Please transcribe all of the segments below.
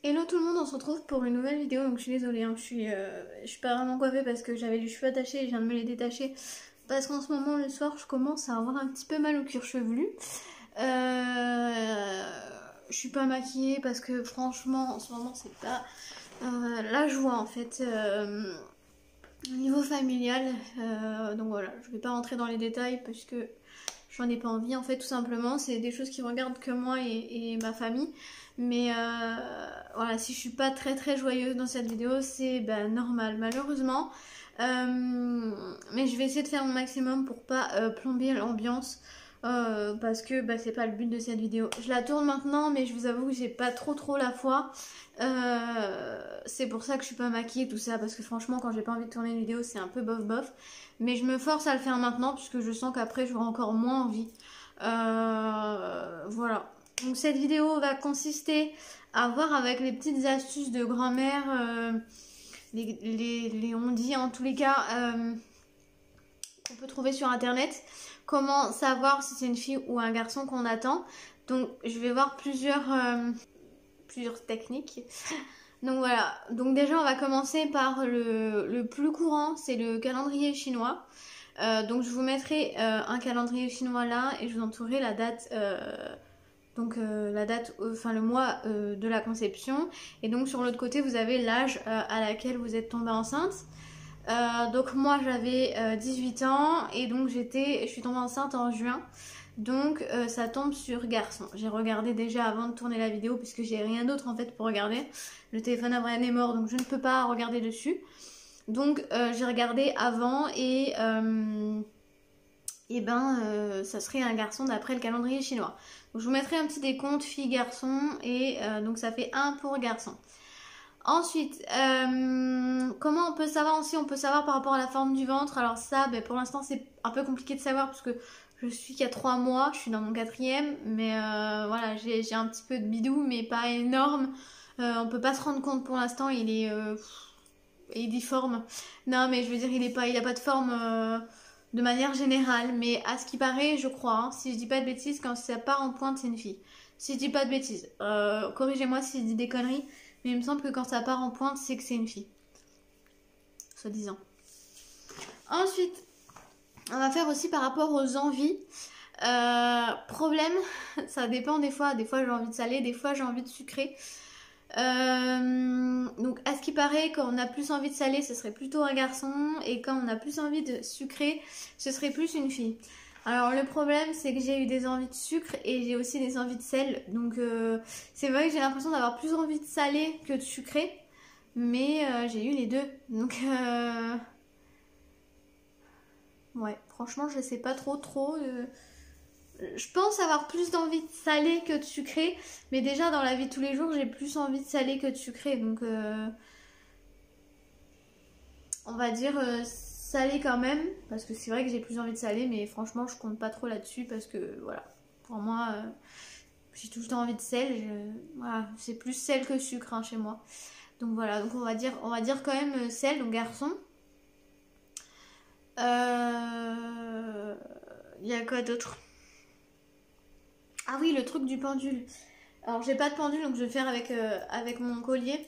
Hello tout le monde, on se retrouve pour une nouvelle vidéo. Donc je suis désolée, hein, je suis pas vraiment coiffée parce que j'avais les cheveux attachés et je viens de me les détacher. Parce qu'en ce moment, le soir, je commence à avoir un petit peu mal au cuir chevelu. Je suis pas maquillée parce que franchement, en ce moment, c'est pas la joie en fait. Au niveau familial, donc voilà, je vais pas rentrer dans les détails parce que j'en ai pas envie en fait, tout simplement. C'est des choses qui regardent que moi et ma famille. Mais voilà, si je suis pas très joyeuse dans cette vidéo, c'est normal, malheureusement. Mais je vais essayer de faire mon maximum pour pas plomber l'ambiance. Parce que c'est pas le but de cette vidéo. Je la tourne maintenant, mais je vous avoue que j'ai pas trop la foi. C'est pour ça que je suis pas maquillée, tout ça. Parce que franchement, quand j'ai pas envie de tourner une vidéo, c'est un peu bof. Mais je me force à le faire maintenant, puisque je sens qu'après, j'aurai encore moins envie. Voilà. Donc cette vidéo va consister à voir avec les petites astuces de grand-mère, on dit en tous les cas, qu'on peut trouver sur internet, comment savoir si c'est une fille ou un garçon qu'on attend. Donc je vais voir plusieurs techniques. Donc voilà, donc déjà on va commencer par le plus courant, c'est le calendrier chinois. Donc je vous mettrai un calendrier chinois là et je vous entourerai la date, enfin le mois de la conception. Et donc sur l'autre côté vous avez l'âge à laquelle vous êtes tombée enceinte. Donc moi j'avais 18 ans et donc je suis tombée enceinte en juin. Donc ça tombe sur garçon. J'ai regardé déjà avant de tourner la vidéo puisque j'ai rien d'autre en fait pour regarder. Le téléphone à Brian est mort donc je ne peux pas regarder dessus. Donc j'ai regardé avant et ça serait un garçon d'après le calendrier chinois. Donc je vous mettrai un petit décompte filles-garçons et donc ça fait 1 pour garçon. Ensuite, comment on peut savoir aussi? On peut savoir par rapport à la forme du ventre. Alors ça, pour l'instant c'est un peu compliqué de savoir parce que je suis qu'à 3 mois, je suis dans mon 4e, mais voilà, j'ai un petit peu de bidou, mais pas énorme. On peut pas se rendre compte pour l'instant, il est difforme. Non, mais je veux dire, il a pas de forme de manière générale, mais à ce qui paraît, je crois, hein, si je dis pas de bêtises, quand ça part en pointe, c'est une fille. Si je dis pas de bêtises, corrigez-moi si je dis des conneries, mais il me semble que quand ça part en pointe, c'est que c'est une fille. Soi-disant. Ensuite, on va faire aussi par rapport aux envies. Problème, ça dépend des fois. Des fois j'ai envie de salé, des fois j'ai envie de sucré. Donc à ce qui paraît, quand on a plus envie de salé, ce serait plutôt un garçon, et quand on a plus envie de sucré, ce serait plus une fille. Alors le problème, c'est que j'ai eu des envies de sucre et j'ai aussi des envies de sel. Donc c'est vrai que j'ai l'impression d'avoir plus envie de salé que de sucré, mais j'ai eu les deux. Donc ouais, franchement je sais pas trop. Je pense avoir plus d'envie de salé que de sucré, mais déjà dans la vie de tous les jours j'ai plus envie de salé que de sucré, donc on va dire salé quand même, parce que c'est vrai que j'ai plus envie de salé, mais franchement je compte pas trop là-dessus parce que voilà, pour moi j'ai tout le temps envie de sel, voilà, c'est plus sel que sucre hein, chez moi. Donc voilà, donc on va dire quand même sel, donc garçon. Il y a quoi d'autre? Ah oui, le truc du pendule. Alors j'ai pas de pendule donc je vais faire avec mon collier.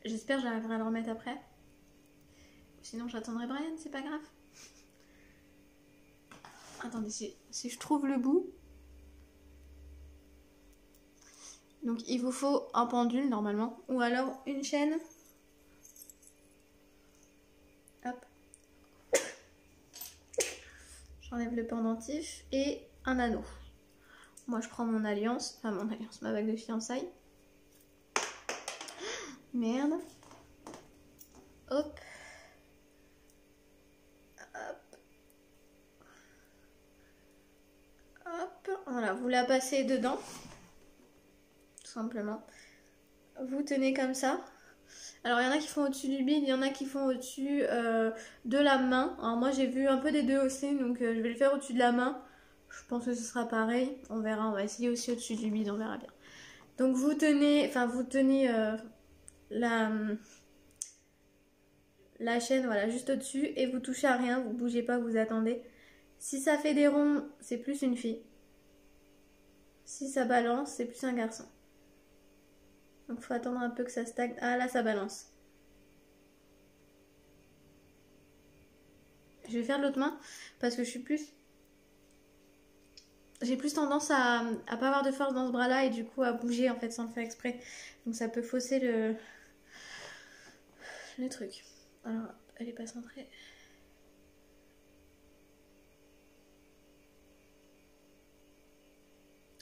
J'espère que j'arriverai à le remettre après. Sinon j'attendrai Brian, c'est pas grave. Attendez, si je trouve le bout. Donc il vous faut un pendule normalement. Ou alors une chaîne. Hop. J'enlève le pendentif et un anneau. Moi je prends mon alliance, enfin ma bague de fiançailles. Merde. Hop. Hop. Voilà, vous la passez dedans. Tout simplement. Vous tenez comme ça. Alors il y en a qui font au-dessus du bide, il y en a qui font au-dessus de la main. Alors moi j'ai vu un peu des deux aussi, donc je vais le faire au-dessus de la main. Je pense que ce sera pareil, on verra, on va essayer aussi au-dessus du bide, on verra bien. Donc vous tenez la chaîne voilà juste au-dessus et vous touchez à rien, vous bougez pas, vous attendez. Si ça fait des ronds, c'est plus une fille. Si ça balance, c'est plus un garçon. Donc faut attendre un peu que ça stagne. Ah là ça balance. Je vais faire de l'autre main parce que j'ai plus tendance à pas avoir de force dans ce bras là et du coup à bouger en fait sans le faire exprès. Donc ça peut fausser le truc. Alors elle est pas centrée.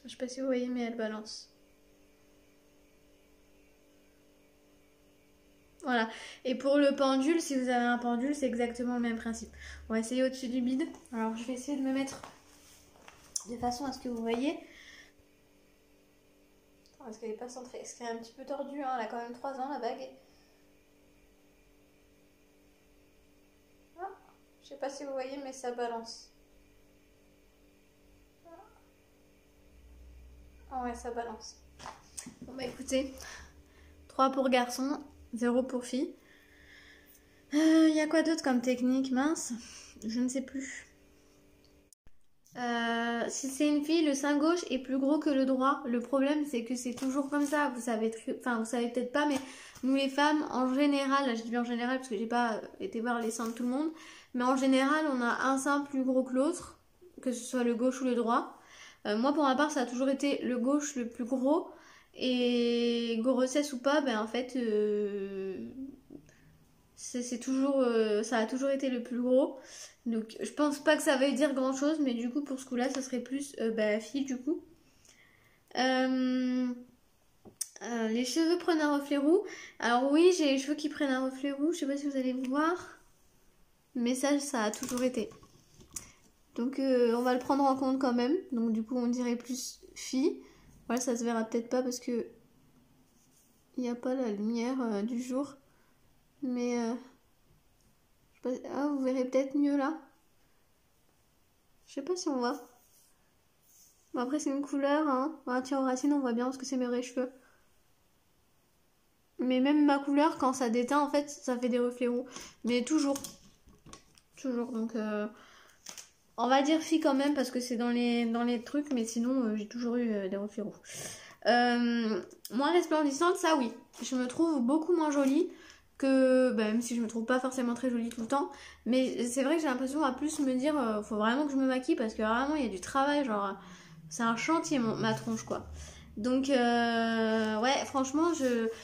Je sais pas si vous voyez mais elle balance. Voilà. Et pour le pendule, si vous avez un pendule, c'est exactement le même principe. On va essayer au-dessus du bide. Alors je vais essayer de me mettre de façon à ce que vous voyez. Est-ce qu'elle n'est pas centrée? Est-ce qu'elle est un petit peu tordue, hein? Elle a quand même 3 ans la bague. Ah, je sais pas si vous voyez mais ça balance. Ah ouais ça balance. Bon bah écoutez, 3 pour garçon, 0 pour fille. Y a quoi d'autre comme technique? Mince, je ne sais plus. Si c'est une fille, le sein gauche est plus gros que le droit. Le problème, c'est que c'est toujours comme ça. Vous savez peut-être pas, mais nous les femmes, en général, là je dis en général parce que j'ai pas été voir les seins de tout le monde, mais en général, on a un sein plus gros que l'autre, que ce soit le gauche ou le droit. Moi, pour ma part, ça a toujours été le gauche le plus gros. Et grossesse ou pas, ben en fait, c'est toujours, ça a toujours été le plus gros. Donc je pense pas que ça veuille dire grand chose, mais du coup pour ce coup là ça serait plus fille du coup. Les cheveux prennent un reflet roux. Alors oui, j'ai les cheveux qui prennent un reflet roux, je sais pas si vous allez voir, mais ça a toujours été. Donc on va le prendre en compte quand même. Donc du coup on dirait plus fille. Voilà, ça se verra peut-être pas parce que il n'y a pas la lumière du jour. Mais je sais pas, ah, vous verrez peut-être mieux là. Je sais pas si on voit. Bon, après c'est une couleur, hein. Ah, tiens, aux racines on voit bien parce que c'est mes vrais cheveux. Mais même ma couleur, quand ça déteint, en fait, ça fait des reflets roux. Mais toujours. Toujours. Donc, on va dire fille quand même parce que c'est dans les trucs. Mais sinon, j'ai toujours eu des reflets roux. Moins resplendissante, ça oui. Je me trouve beaucoup moins jolie que... Bah, même si je me trouve pas forcément très jolie tout le temps. Mais c'est vrai que j'ai l'impression à plus me dire... faut vraiment que je me maquille parce que vraiment, il y a du travail. Genre, c'est un chantier, ma tronche, quoi. Donc, ouais, franchement,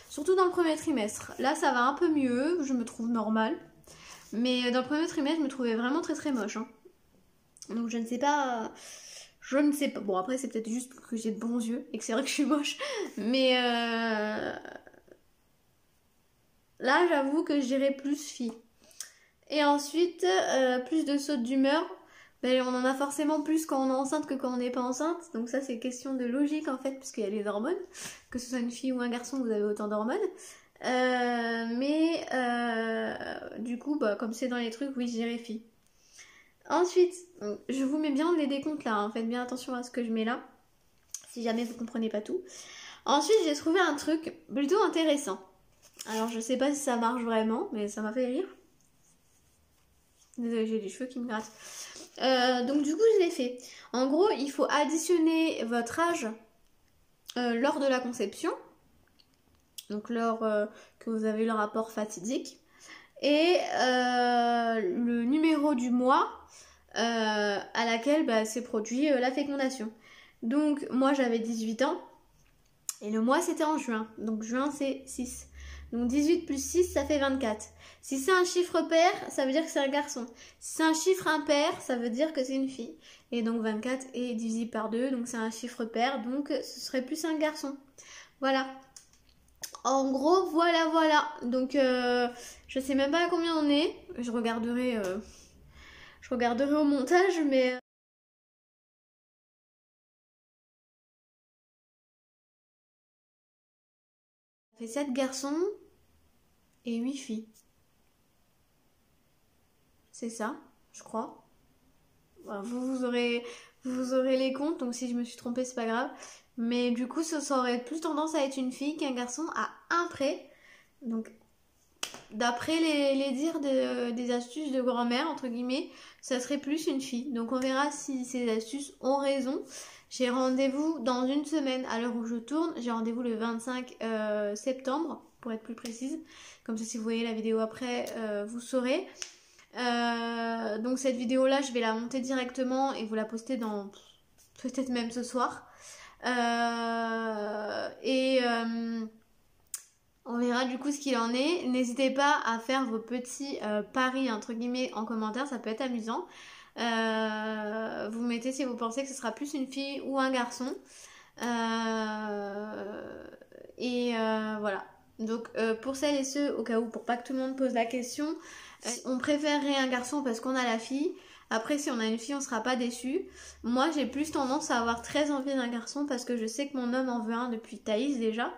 surtout dans le premier trimestre. Là, ça va un peu mieux. Je me trouve normale. Mais dans le premier trimestre, je me trouvais vraiment très très moche. Hein. Donc, je ne sais pas... Je ne sais pas. Bon, après, c'est peut-être juste que j'ai de bons yeux et que c'est vrai que je suis moche. Mais là, j'avoue que je dirais plus fille. Et ensuite, plus de sautes d'humeur. Ben, on en a forcément plus quand on est enceinte que quand on n'est pas enceinte. Donc ça, c'est question de logique en fait, puisqu'il y a les hormones. Que ce soit une fille ou un garçon, vous avez autant d'hormones. Du coup, bah, comme c'est dans les trucs, oui, je dirais fille. Ensuite, je vous mets bien les décomptes là. Hein. Faites bien attention à ce que je mets là. Si jamais vous comprenez pas tout. Ensuite, j'ai trouvé un truc plutôt intéressant. Alors, je sais pas si ça marche vraiment, mais ça m'a fait rire. Désolée, j'ai les cheveux qui me grattent. Donc du coup je l'ai fait. En gros il faut additionner votre âge lors de la conception, donc lors que vous avez le rapport fatidique, et le numéro du mois à laquelle s'est produit la fécondation. Donc moi j'avais 18 ans et le mois c'était en juin, donc juin c'est 6. Donc 18 plus 6, ça fait 24. Si c'est un chiffre pair, ça veut dire que c'est un garçon. Si c'est un chiffre impair, ça veut dire que c'est une fille. Et donc 24 est divisé par 2, donc c'est un chiffre pair, donc ce serait plus un garçon. Voilà. En gros, voilà. Donc je sais même pas à combien on est. Je regarderai au montage, mais... Ça fait 7 garçons et 8 filles. C'est ça, je crois. Vous aurez les comptes, donc si je me suis trompée, c'est pas grave. Mais du coup, ça aurait plus tendance à être une fille qu'un garçon à un près. Donc, d'après les dires des astuces de grand-mère, entre guillemets, ça serait plus une fille. Donc, on verra si ces astuces ont raison. J'ai rendez-vous dans une semaine à l'heure où je tourne. J'ai rendez-vous le 25 septembre pour être plus précise. Comme ça si vous voyez la vidéo après, vous saurez. Donc cette vidéo là je vais la monter directement et vous la poster dans peut-être même ce soir. On verra du coup ce qu'il en est. N'hésitez pas à faire vos petits paris entre guillemets en commentaire, ça peut être amusant. Vous mettez si vous pensez que ce sera plus une fille ou un garçon. Voilà. Donc pour celles et ceux, au cas où, pour pas que tout le monde pose la question, on préférerait un garçon parce qu'on a la fille. Après, si on a une fille, on sera pas déçu. Moi, j'ai plus tendance à avoir très envie d'un garçon parce que je sais que mon homme en veut un depuis Thaïs déjà.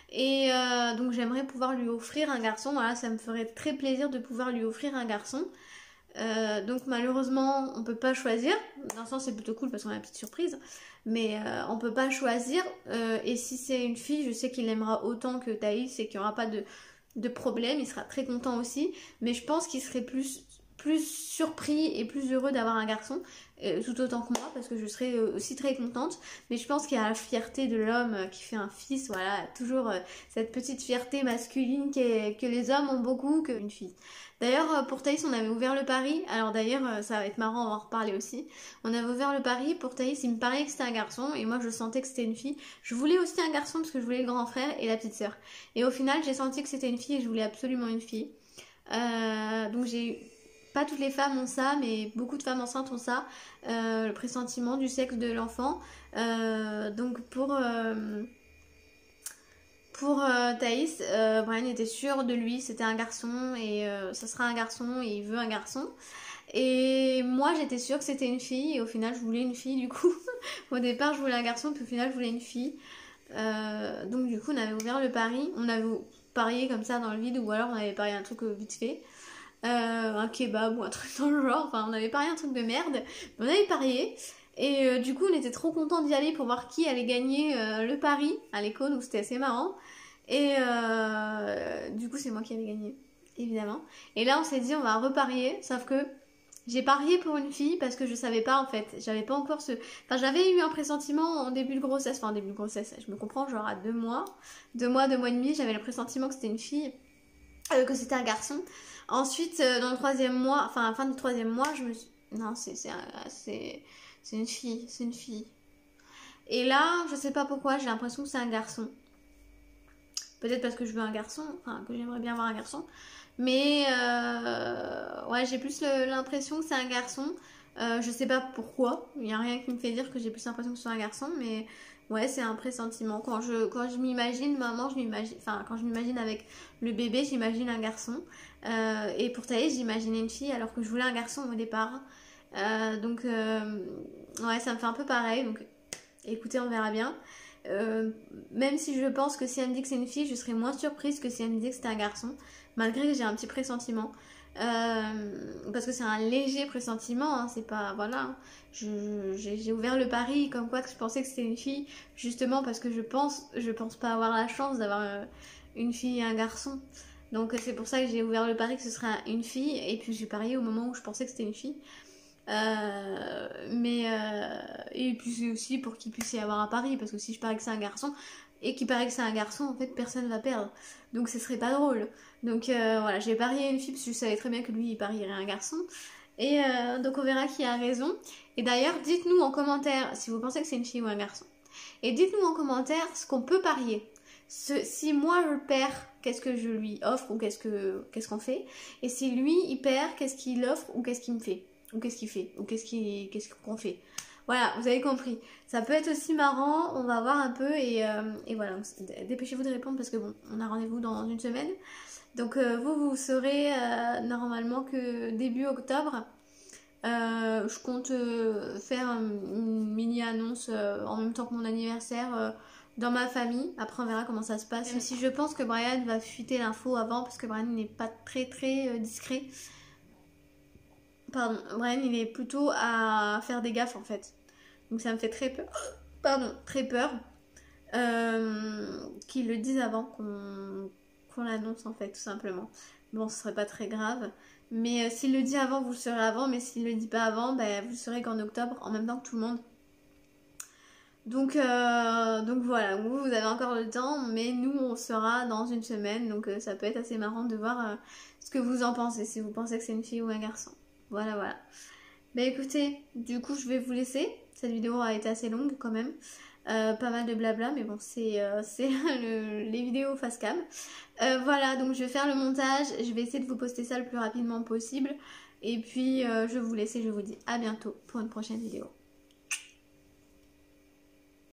Et donc j'aimerais pouvoir lui offrir un garçon. Voilà, ça me ferait très plaisir de pouvoir lui offrir un garçon. Donc malheureusement on peut pas choisir. Dans un sens c'est plutôt cool parce qu'on a une petite surprise. Mais on peut pas choisir. Et si c'est une fille, je sais qu'il aimera autant que Thaïs et qu'il n'y aura pas de problème. Il sera très content aussi. Mais je pense qu'il serait plus surpris et plus heureux d'avoir un garçon, tout autant que moi, parce que je serais aussi très contente. Mais je pense qu'il y a la fierté de l'homme qui fait un fils, voilà, toujours cette petite fierté masculine que les hommes ont beaucoup qu'une fille. D'ailleurs, pour Thaïs, on avait ouvert le pari. Alors d'ailleurs, ça va être marrant, on va en reparler aussi. On avait ouvert le pari. Pour Thaïs, il me paraît que c'était un garçon. Et moi, je sentais que c'était une fille. Je voulais aussi un garçon parce que je voulais le grand frère et la petite sœur. Et au final, j'ai senti que c'était une fille et je voulais absolument une fille. Donc j'ai... Pas toutes les femmes ont ça, mais beaucoup de femmes enceintes ont ça. Le pressentiment du sexe de l'enfant. Donc pour Thaïs, Brian était sûr de lui, c'était un garçon et ça sera un garçon et il veut un garçon. Et moi j'étais sûre que c'était une fille et au final je voulais une fille du coup. Au départ je voulais un garçon puis au final je voulais une fille. Donc du coup on avait ouvert le pari, on avait parié comme ça dans le vide ou alors on avait parié un truc vite fait. Un kebab ou un truc dans le genre, enfin on avait parié un truc de merde, mais on avait parié. Et du coup on était trop contents d'y aller pour voir qui allait gagner le pari à l'écho, donc c'était assez marrant. Et du coup c'est moi qui avais gagné, évidemment. Et là on s'est dit on va reparier, sauf que j'ai parié pour une fille parce que je savais pas en fait, j'avais pas encore ce... Enfin j'avais eu un pressentiment en début de grossesse, enfin en début de grossesse, je me comprends, genre à 2 mois et demi, j'avais le pressentiment que c'était une fille, que c'était un garçon. Ensuite dans le 3e mois, enfin à la fin du 3e mois, je me suis... Non c'est une fille, c'est une fille. Et là, je sais pas pourquoi, j'ai l'impression que c'est un garçon. Peut-être parce que je veux un garçon, enfin que j'aimerais bien avoir un garçon. Mais ouais, j'ai plus l'impression que c'est un garçon. Je sais pas pourquoi, il n'y a rien qui me fait dire que j'ai plus l'impression que c'est un garçon, mais ouais, c'est un pressentiment. Quand je m'imagine, maman, quand je m'imagine avec le bébé, j'imagine un garçon. Et pour Thaïs, j'imaginais une fille alors que je voulais un garçon au départ. Ouais, ça me fait un peu pareil. Donc écoutez, on verra bien. Même si je pense que si elle me dit que c'est une fille, je serais moins surprise que si elle me dit que c'était un garçon, malgré que j'ai un petit pressentiment. Parce que c'est un léger pressentiment, hein, c'est pas... Voilà. J'ai ouvert le pari comme quoi que je pensais que c'était une fille, justement parce que je pense pas avoir la chance d'avoir une fille et un garçon. Donc c'est pour ça que j'ai ouvert le pari que ce serait une fille, et puis j'ai parié au moment où je pensais que c'était une fille. Et puis c'est aussi pour qu'il puisse y avoir un pari, parce que si je parie que c'est un garçon et qu'il paraît que c'est un garçon, en fait personne va perdre, donc ce serait pas drôle. Donc voilà, j'ai parié une fille parce que je savais très bien que lui il parierait un garçon. Et donc on verra qui a raison. Et d'ailleurs dites-nous en commentaire si vous pensez que c'est une fille ou un garçon, et dites-nous en commentaire ce qu'on peut parier. Si moi je perds, qu'est-ce que je lui offre, ou qu'est-ce qu'on fait, et si lui il perd, qu'est-ce qu'il offre ou qu'est-ce qu'il me fait, ou qu'est-ce qu'il fait, ou qu'est-ce qu'on fait. Voilà, vous avez compris. Ça peut être aussi marrant, on va voir un peu, et voilà. Dépêchez-vous de répondre parce que bon, on a rendez-vous dans une semaine. Donc vous saurez normalement que début octobre. Je compte faire une mini annonce en même temps que mon anniversaire dans ma famille. Après on verra comment ça se passe. Même si je pense que Brian va fuiter l'info avant, parce que Brian n'est pas très discret. Pardon, Brian il est plutôt à faire des gaffes en fait. Donc ça me fait très peur. Pardon, très peur. Qu'ils le disent avant qu'on l'annonce en fait, tout simplement. Bon, ce serait pas très grave. Mais s'il le dit avant, vous le saurez avant. Mais s'il le dit pas avant, bah, vous le saurez qu'en octobre, en même temps que tout le monde. Donc voilà, vous avez encore le temps, mais nous on sera dans une semaine, donc ça peut être assez marrant de voir ce que vous en pensez, si vous pensez que c'est une fille ou un garçon. Voilà, voilà. Bah écoutez, du coup je vais vous laisser. Cette vidéo a été assez longue quand même. Pas mal de blabla, mais bon, c'est les vidéos face cam. Voilà, donc je vais faire le montage. Je vais essayer de vous poster ça le plus rapidement possible. Et puis je vous laisse et je vous dis à bientôt pour une prochaine vidéo.